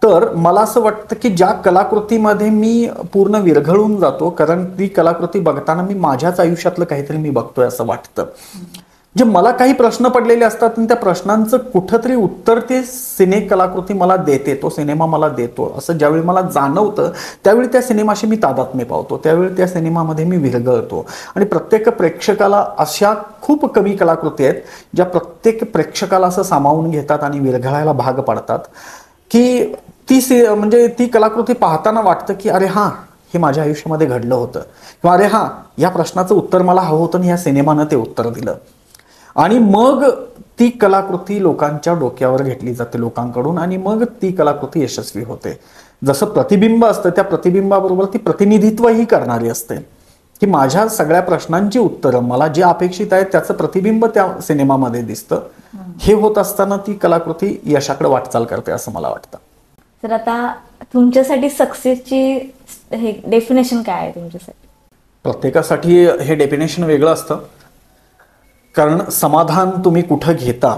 तर मला असं वाटतं की ज्या कलाकृतीमध्ये मी पूर्ण विरघळून जातो, कारण ती कलाकृती बघताना मी माझ्याच आयुष्यातलं काहीतरी मी बघतोय असं वाटतं. जे मला काही प्रश्न पडलेले असतात आणि त्या प्रश्नांचं कुठंतरी उत्तर ते सिने कलाकृती मला देते, तो सिनेमा मला देतो असं ज्यावेळी मला जाणवतं त्यावेळी त्या सिनेमाशी मी तादात्म्य पावतो, त्यावेळी त्या सिनेमामध्ये मी विरघळतो. आणि प्रत्येक प्रेक्षकाला अशा खूप कमी कलाकृती आहेत ज्या प्रत्येक प्रेक्षकाला असं सामावून घेतात आणि विरघळायला भाग पाडतात की म्हणजे ती कलाकृती पाहताना वाटतं की अरे हां, हे माझ्या आयुष्यामध्ये घडलं होतं, किंवा अरे हां, या प्रश्नाचं उत्तर मला हवं होतं आणि या सिनेमानं ते उत्तर दिलं. आणि मग ती कलाकृती लोकांच्या डोक्यावर घेतली जाते लोकांकडून आणि मग ती कलाकृती यशस्वी होते. जसं प्रतिबिंब असतं त्या प्रतिबिंबाबरोबर ती प्रतिनिधित्वही करणारी असते की माझ्या सगळ्या प्रश्नांची उत्तरं मला जे अपेक्षित आहे त्याचं प्रतिबिंब त्या सिनेमामध्ये दिसतं. हे होत असताना ती कलाकृती यशाकडे वाटचाल करते असं मला वाटतं. तर आता तुमच्यासाठी सक्सेसची हे डेफिनेशन काय आहे तुमच्यासाठी? प्रत्येकासाठी हे डेफिनेशन वेगळं असतं. कारण समाधान तुम्ही कुठं घेता,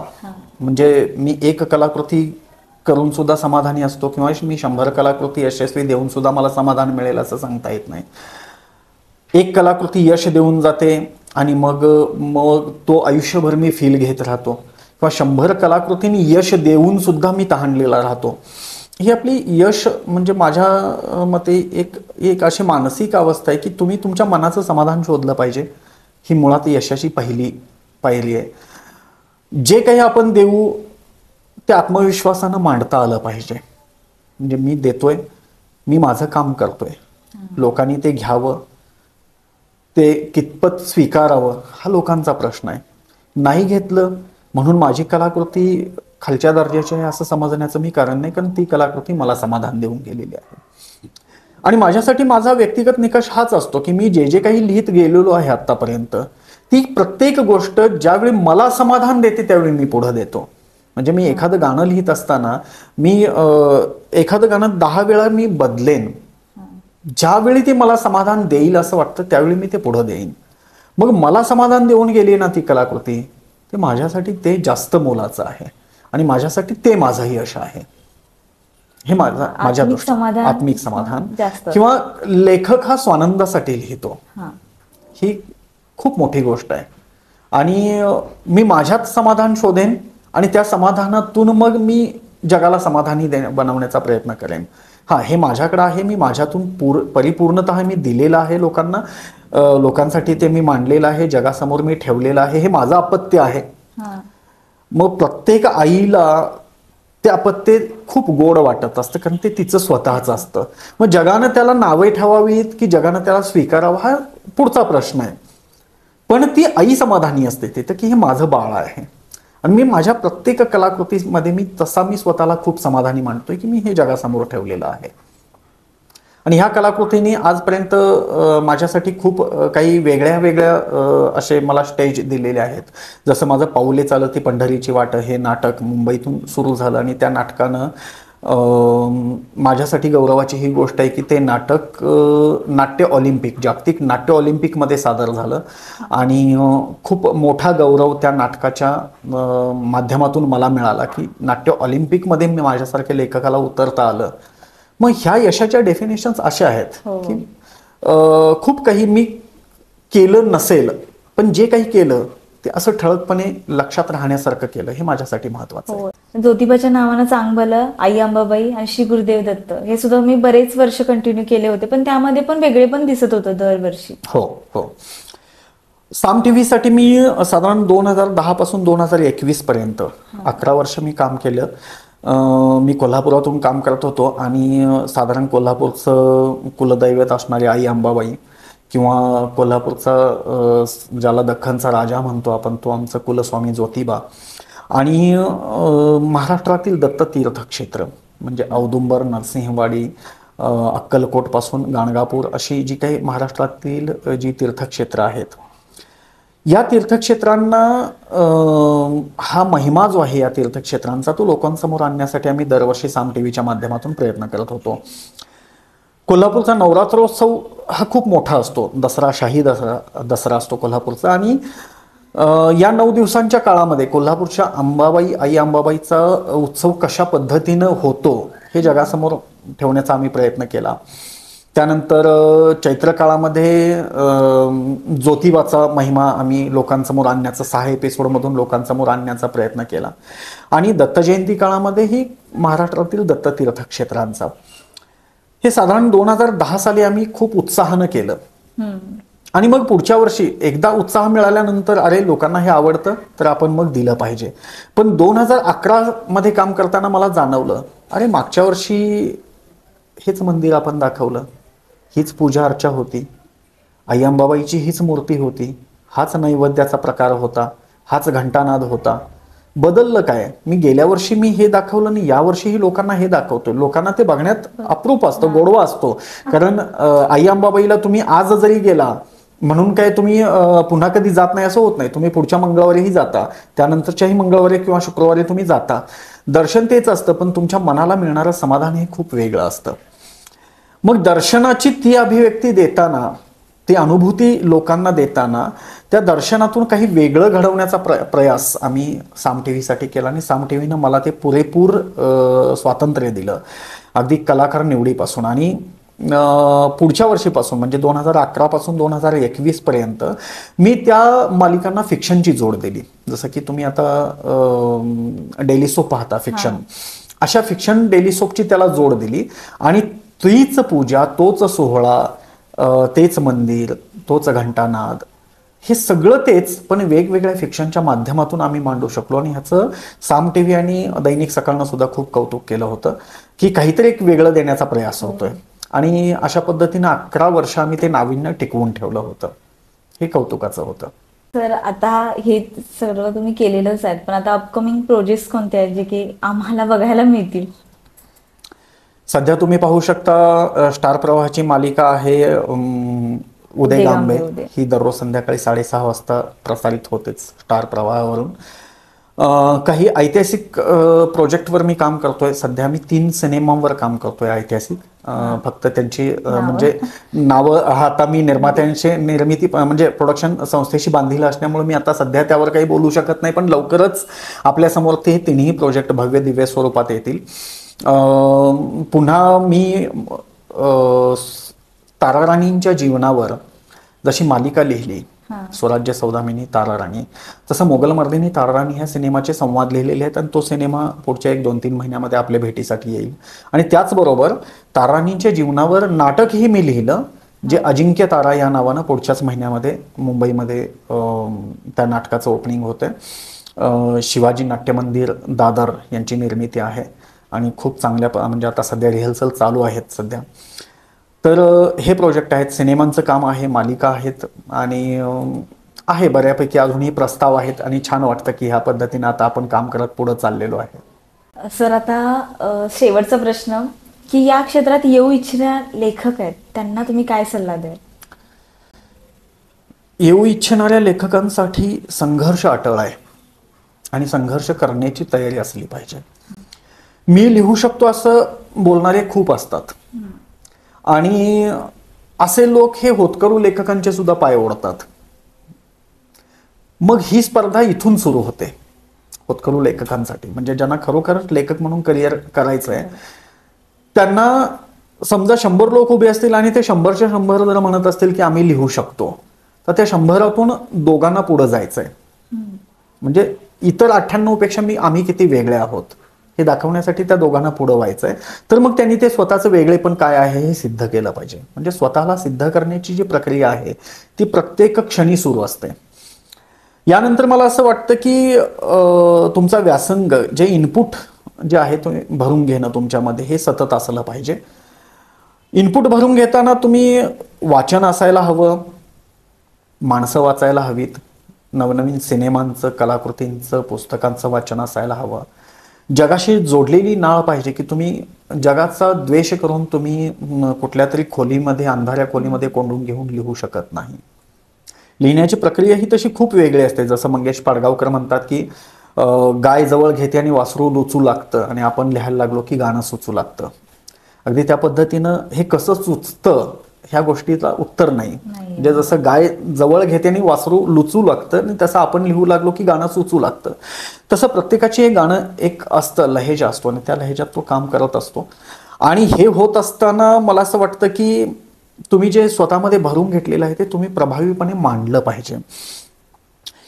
म्हणजे मी एक कलाकृती करून सुद्धा समाधानी असतो किंवा मी 100 कलाकृती यशस्वी देऊन सुद्धा मला समाधान मिळेल असं सांगता येत नाही. एक कलाकृती यश देऊन जाते आणि मग तो आयुष्यभर मी फील घेत राहतो, किंवा 100 कलाकृतींनी यश देऊन सुद्धा मी तहानलेला राहतो. ही आपली यश म्हणजे माझ्या मते एक अशी मानसिक अवस्था आहे की तुम्ही तुमच्या मनाचं समाधान शोधलं पाहिजे. ही मुळात यशाची पहिली पायरी आहे. जे काही आपण देऊ ते आत्मविश्वासानं मांडता आलं पाहिजे. म्हणजे मी देतोय, मी माझं काम करतोय, लोकांनी ते घ्यावं, ते कितपत स्वीकारावं हा लोकांचा प्रश्न आहे. नाही घेतलं म्हणून माझी कलाकृती खालच्या दर्जाची आहे असं समजण्याचं मी कारण नाही, कारण ती कलाकृती मला समाधान देऊन गेलेली आहे. आणि माझ्यासाठी माझा व्यक्तिगत निकष हाच असतो की मी जे जे काही लिहित गेलेलो आहे आतापर्यंत, ती प्रत्येक गोष्ट ज्यावेळी मला समाधान देते त्यावेळी मी पुढे देतो. म्हणजे मी एखादं गाणं लिहित असताना मी एखादं गाणं 10 वेळा मी बदलेन. ज्यावेळी ते मला समाधान देईल असं वाटतं त्यावेळी मी ते पुढे देईन. मग मला समाधान देऊन गेली ना ती कलाकृती, ते माझ्यासाठी ते जास्त मोलाचं आहे आणि माझ्यासाठी ते माझं यश आहे. हे माझ्या आत्मिक दृष्टीने समाधान आत्मिक समाधान जास्त. किंवा लेखक हा स्वानंदासाठी लिहितो, हा. ही खूप मोठी गोष्ट आहे. आणि मी माझ्यात समाधान शोधेन आणि त्या समाधानातून मग मी जगाला समाधानी बनवण्याचा प्रयत्न करेन. हा, हे माझ्याकडे आहे, मी माझ्यातून परिपूर्णतः मी दिलेलं आहे लोकांना, लोकांसाठी ते मी मांडलेलं आहे, जगासमोर मी ठेवलेलं आहे. हे माझं अपत्य आहे. हा. मग प्रत्येक आईला ते अपत्य खूप गोड वाटत असतं, कारण ते तिचं स्वतःच असतं. मग जगानं त्याला नावे ठेवावीत की जगानं त्याला स्वीकारावं हा पुढचा प्रश्न आहे. पण ती आई समाधानी असते तिथं की हे माझं बाळ आहे. आणि मी माझ्या प्रत्येक कलाकृतीमध्ये मी स्वतःला खूप समाधानी मानतोय की मी हे जगासमोर ठेवलेलं आहे. आणि ह्या कलाकृतीने आजपर्यंत माझ्यासाठी खूप काही वेगळ्या वेगळ्या असे मला स्टेज दिलेले आहेत. जसं माझं पाऊले चालती पंढरीची वाट हे नाटक मुंबईतून सुरू झालं आणि त्या नाटकानं माझ्यासाठी गौरवाची ही गोष्ट आहे की ते नाटक नाट्य ऑलिम्पिक, जागतिक नाट्य ऑलिम्पिकमध्ये सादर झालं आणि खूप मोठा गौरव त्या नाटकाच्या माध्यमातून मला मिळाला की नाट्य ऑलिम्पिकमध्ये माझ्यासारख्या लेखकाला उतरता आलं. मग ह्या यशाच्या डेफिनेशन्स अशा आहेत की खूप काही मी केलं नसेल, पण जे काही केलं ते असं ठळकपणे लक्षात राहण्यासारखं केलं, हे माझ्यासाठी महत्वाचं आहे. ज्योतिबाच्या नावानं चांगभलं, आई अंबाबाई आणि श्री गुरुदेव दत्त हे सुद्धा मी बरेच वर्ष कंटिन्यू केले होते, पण त्यामध्ये पण वेगळे पण दिसत होतं दरवर्षी. हो हो. साम टीव्ही साठी मी साधारण 2010 पासून 2021 पर्यंत 11 वर्ष मी काम केलं. मी कोल्हापुरातून काम करत होतो आणि साधारण कोल्हापूरचं कुलदैवत असणारी आई अंबाबाई किंवा कोल्हापूरचा ज्याला दख्खनचा राजा म्हणतो आपण, तो आमचं कुलस्वामी ज्योतिबा आणि महाराष्ट्रातील दत्त तीर्थक्षेत्र म्हणजे औदुंबर, नरसिंहवाडी, अक्कलकोटपासून गाणगापूर अशी जी काही महाराष्ट्रातील जी तीर्थक्षेत्र आहेत, या तीर्थक्षेत्रांना हा महिमा जो आहे या तीर्थक्षेत्रांचा तो लोकांसमोर आणण्यासाठी आम्ही दरवर्षी साम टीव्हीच्या माध्यमातून प्रयत्न करत होतो. कोल्हापूरचा नवरात्रोत्सव हा खूप मोठा असतो, शाही दसरा असतो कोल्हापूरचा. आणि या 9 दिवसांच्या काळामध्ये कोल्हापूरच्या अंबाबाई, आई अंबाबाईचा उत्सव कशा पद्धतीनं होतो हे जगासमोर ठेवण्याचा आम्ही प्रयत्न केला. त्यानंतर चैत्र काळामध्ये ज्योतिबाचा महिमा आम्ही लोकांसमोर आणण्याचा 6 एपिसोडमधून लोकांसमोर आणण्याचा प्रयत्न केला. आणि दत्त जयंती काळामध्येही महाराष्ट्रातील दत्त तीर्थक्षेत्रांचा हे साधारण 2010 साली आम्ही खूप उत्साहानं केलं. आणि मग पुढच्या वर्षी एकदा उत्साह मिळाल्यानंतर अरे लोकांना हे आवडतं तर आपण मग दिलं पाहिजे. पण 2011 मध्ये काम करताना मला जाणवलं, अरे मागच्या वर्षी हेच मंदिर आपण दाखवलं, हीच पूजा अर्चा होती, आई अंबाबाईची हीच मूर्ती होती, हाच नैवेद्याचा प्रकार होता, हाच घंटानाद होता. बदललं काय? मी गेल्या वर्षी मी हे दाखवलं आणि यावर्षीही लोकांना हे दाखवतो. लोकांना ते बघण्यात अप्रूप असतं, गोडवा असतो. कारण आई अंबाबाईला तुम्ही आज जरी गेला म्हणून काय तुम्ही पुन्हा कधी जात नाही असं होत नाही. तुम्ही पुढच्या मंगळवारीही जाता, त्यानंतरच्याही मंगळवारी किंवा शुक्रवारी तुम्ही जाता. दर्शन तेच असतं, पण तुमच्या मनाला मिळणारं समाधान हे खूप वेगळं असतं. मग दर्शनाची ती अभिव्यक्ती देताना, ती अनुभूती लोकांना देताना त्या दर्शनातून काही वेगळं घडवण्याचा प्रयास आम्ही साम टीव्हीसाठी केला. आणि साम टीव्हीनं मला ते पुरेपूर स्वातंत्र्य दिलं, अगदी कलाकार निवडीपासून. आणि पुढच्या वर्षीपासून म्हणजे 2011 पासून 2021 पर्यंत मी त्या मालिकांना फिक्शनची जोड दिली. जसं की तुम्ही आता डेली सोप पाहता फिक्शन, अशा फिक्शन डेली सोपची त्याला जोड दिली. आणि तीच पूजा, तोच सोहळा, तेच मंदिर, तोच घंटानाद, हे सगळं तेच, पण वेगवेगळ्या फिक्शनच्या माध्यमातून आम्ही मांडू शकलो. आणि ह्याचं साम टीव्ही आणि दैनिक सकाळनं सुद्धा खूप कौतुक केलं होतं की काहीतरी एक वेगळं देण्याचा प्रयास होतोय. आणि अशा पद्धतीनं 11 वर्ष आम्ही ते नाविन्य टिकवून ठेवलं होतं. हे कौतुकाचं होतं. तर आता हे सर्व तुम्ही केलेलंच आहेत, पण आता अपकमिंग प्रोजेक्ट कोणते आहेत जे की आम्हाला बघायला मिळतील? सध्या तुम्ही पाहू शकता स्टार प्रवाहाची मालिका आहे उदय गांबे. उदय. ही दररोज संध्याकाळी 6:30 वाजता प्रसारित होतेच स्टार प्रवाहावरून. काही ऐतिहासिक प्रोजेक्टवर मी काम करतोय. सध्या मी 3 सिनेमांवर काम करतोय ऐतिहासिक. फक्त त्यांची म्हणजे नावं आता मी निर्मात्यांचे निर्मिती म्हणजे प्रोडक्शन संस्थेशी बांधील असल्यामुळे मी आता सध्या त्यावर काही बोलू शकत नाही, पण लवकरच आपल्यासमोर ते तिन्ही प्रोजेक्ट भव्य दिव्य स्वरूपात येतील. पुन्हा मी ताराराणींच्या जीवनावर जशी मालिका लिहिली स्वराज्य सौदामिनी ताराराणी, तसं मोगलमर्दिनी ताराराणी ह्या सिनेमाचे संवाद लिहिलेले आहेत आणि तो सिनेमा पुढच्या 1-2-3 महिन्यामध्ये आपल्या भेटीसाठी येईल. आणि त्याचबरोबर ताराराणींच्या जीवनावर नाटकही मी लिहिलं, जे अजिंक्य तारा या नावानं पुढच्याच महिन्यामध्ये मुंबईमध्ये त्या नाटकाचं ओपनिंग होतं. शिवाजी नाट्यमंदिर दादर यांची निर्मिती आहे आणि खूप चांगल्या म्हणजे आता सध्या रिहर्सल चालू आहेत सध्या. तर हे प्रोजेक्ट आहेत, सिनेमांचं काम आहे, मालिका आहेत आणि आहे बऱ्यापैकी अजूनही प्रस्ताव आहेत आणि छान वाटतं की ह्या पद्धतीनं आता आपण काम करत पुढं चाललेलो आहे. सर आता शेवटचा प्रश्न की या क्षेत्रात येऊ इच्छिणारे लेखक आहेत त्यांना तुम्ही काय सल्ला द्याल? येऊ इच्छिणाऱ्या लेखकांसाठी संघर्ष अटळ आहे आणि संघर्ष करण्याची तयारी असली पाहिजे. मी लिहू शकतो असं बोलणारे खूप असतात आणि असे लोक हे होतकरू लेखकांचे सुद्धा पाय ओढतात. मग ही स्पर्धा इथून सुरू होते होतकरू लेखकांसाठी, म्हणजे ज्यांना खरोखरच लेखक म्हणून करिअर करायचं आहे त्यांना समजा 100 लोक उभे असतील आणि ते 100च्या 100 जर म्हणत असतील की आम्ही लिहू शकतो, तर त्या 100तून दोघांना पुढे जायचंय. म्हणजे इतर 98 पेक्षा आम्ही किती वेगळे आहोत हे दाखवण्यासाठी त्या दोघांना पुढं व्हायचंय. तर मग त्यांनी ते स्वतःचं वेगळेपण काय आहे हे सिद्ध केलं पाहिजे. म्हणजे स्वतःला सिद्ध करण्याची जी प्रक्रिया आहे ती प्रत्येक क्षणी सुरू असते. यानंतर मला असं वाटतं की तुमचा व्यासंग जे इनपुट जे आहे तो भरून घेणं तुमच्यामध्ये हे सतत असलं पाहिजे. इनपुट भरून घेताना तुम्ही वाचन असायला हवं, माणसं वाचायला हवीत, नवनवीन सिनेमांचं, कलाकृतींचं, पुस्तकांचं वाचन असायला हवं. जगाशी जोडलेली नाळ पाहिजे की तुम्ही जगाचा द्वेष करून तुम्ही कुठल्या तरी खोलीमध्ये, अंधाऱ्या खोलीमध्ये कोंडून घेऊन लिहू शकत नाही. लिहिण्याची प्रक्रिया ही तशी खूप वेगळी असते. जसं मंगेश पाडगावकर म्हणतात की गाय जवळ घेते आणि वासरू लुचू लागतं आणि आपण लिहायला लागलो की गाणं सुचू लागतं. अगदी त्या पद्धतीनं हे कसं सुचतं ह्या गोष्टीला उत्तर नाही. म्हणजे जसं गाय जवळ घेते आणि वासरू लुचू लागतं आणि तसं आपण लिहू लागलो की गाणं सुचू लागतं. तसं प्रत्येकाची हे गाणं एक असतं, लहेजा असतो आणि त्या लहेजात तो काम करत असतो. आणि हे होत असताना मला असं वाटतं की तुम्ही जे स्वतःमध्ये भरून घेतलेलं आहे ते तुम्ही प्रभावीपणे मांडलं पाहिजे.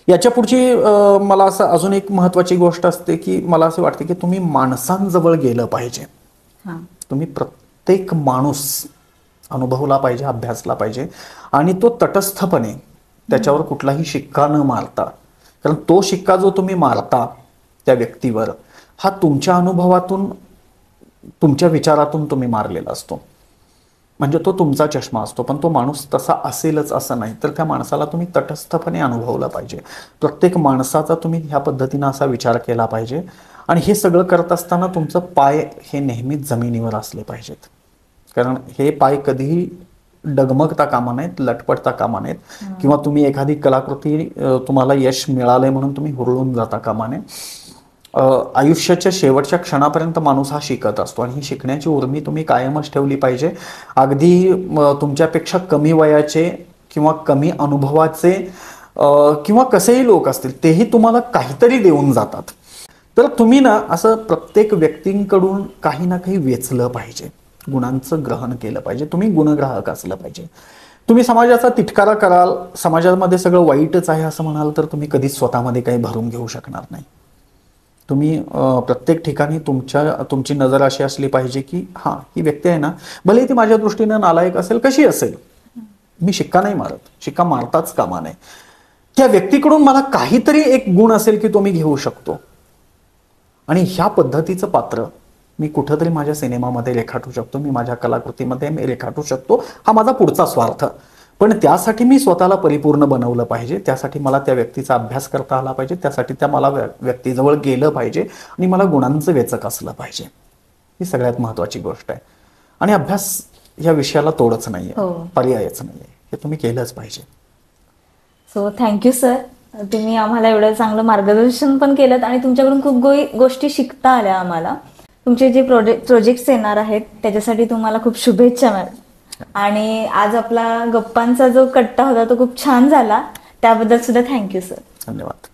याच्या पुढची मला असं अजून एक महत्वाची गोष्ट असते की मला असं वाटतं की तुम्ही माणसांजवळ गेलं पाहिजे. तुम्ही प्रत्येक माणूस अनुभवला पाहिजे, अभ्यासला पाहिजे आणि तो तटस्थपणे त्याच्यावर कुठलाही शिक्का न मारता, कारण तो शिक्का जो तुम्ही मारता त्या व्यक्तीवर हा तुमच्या अनुभवातून, तुमच्या विचारातून तुम्ही मारलेला असतो. म्हणजे तो तुमचा चष्मा असतो, पण तो माणूस तसा असेलच असं नाही. तर त्या माणसाला तुम्ही तटस्थपणे अनुभवलं पाहिजे. प्रत्येक माणसाचा तुम्ही ह्या पद्धतीनं असा विचार केला पाहिजे. आणि हे सगळं करत असताना तुमचं पाय हे नेहमीच जमिनीवर असले पाहिजेत, कारण हे पाय कधीही डगमगता कामा नाहीत, लटपटता कामा नाहीत. किंवा तुम्ही एखादी कलाकृती तुम्हाला यश मिळालंय म्हणून तुम्ही हुरळून जाता कामा नये. आयुष्याच्या शेवटच्या क्षणापर्यंत माणूस हा शिकत असतो आणि ही शिकण्याची उर्मी तुम्ही कायमच ठेवली पाहिजे. अगदी तुमच्यापेक्षा कमी वयाचे किंवा कमी अनुभवाचे किंवा कसेही लोक असतील तेही तुम्हाला काहीतरी देऊन जातात. तर तुम्ही ना असं प्रत्येक व्यक्तींकडून काही ना काही वेचलं पाहिजे, गुणांचं ग्रहण केलं पाहिजे. तुम्ही गुणग्राहक असलं पाहिजे. तुम्ही समाजाचा तिटकारा कराल, समाजामध्ये सगळं वाईटच आहे असं म्हणाल तर तुम्ही कधीच स्वतःमध्ये काही भरून घेऊ शकणार नाही. तुम्ही प्रत्येक ठिकाणी तुमची नजर अशी असली पाहिजे की हां, ही व्यक्ती आहे ना, भले ती माझ्या दृष्टीनं नालायक असेल, कशी असेल, मी शिक्का नाही मारत, शिक्का मारताच कामा नये. त्या व्यक्तीकडून मला काहीतरी एक गुण असेल की तो मी घेऊ शकतो. आणि ह्या पद्धतीचं पात्र मी कुठंतरी माझ्या सिनेमामध्ये रेखाटू शकतो, मी माझ्या कलाकृतीमध्ये मी रेखाटू शकतो. हा माझा पुढचा स्वार्थ. पण त्यासाठी मी स्वतःला परिपूर्ण बनवलं पाहिजे. त्यासाठी मला त्या व्यक्तीचा अभ्यास करता आला पाहिजे. त्यासाठी त्या मला व्यक्तीजवळ गेलं पाहिजे आणि मला गुणांचं वेचक असलं पाहिजे. ही सगळ्यात महत्त्वाची गोष्ट आहे. आणि अभ्यास या विषयाला तोडच नाहीये, हो. पर्यायच नाहीये. हे तुम्ही केलंच पाहिजे. सो थँक्यू सर, तुम्ही आम्हाला एवढं चांगलं मार्गदर्शन पण केलं आणि तुमच्याकडून खूप गोष्टी शिकता आल्या आम्हाला. तुमचे जे प्रोजेक्ट्स येणार आहेत त्याच्यासाठी तुम्हाला खूप शुभेच्छा मॅडम. आणि आज आपला गप्पांचा जो कट्टा होता तो खूप छान झाला, त्याबद्दल सुद्धा थँक्यू सर. धन्यवाद.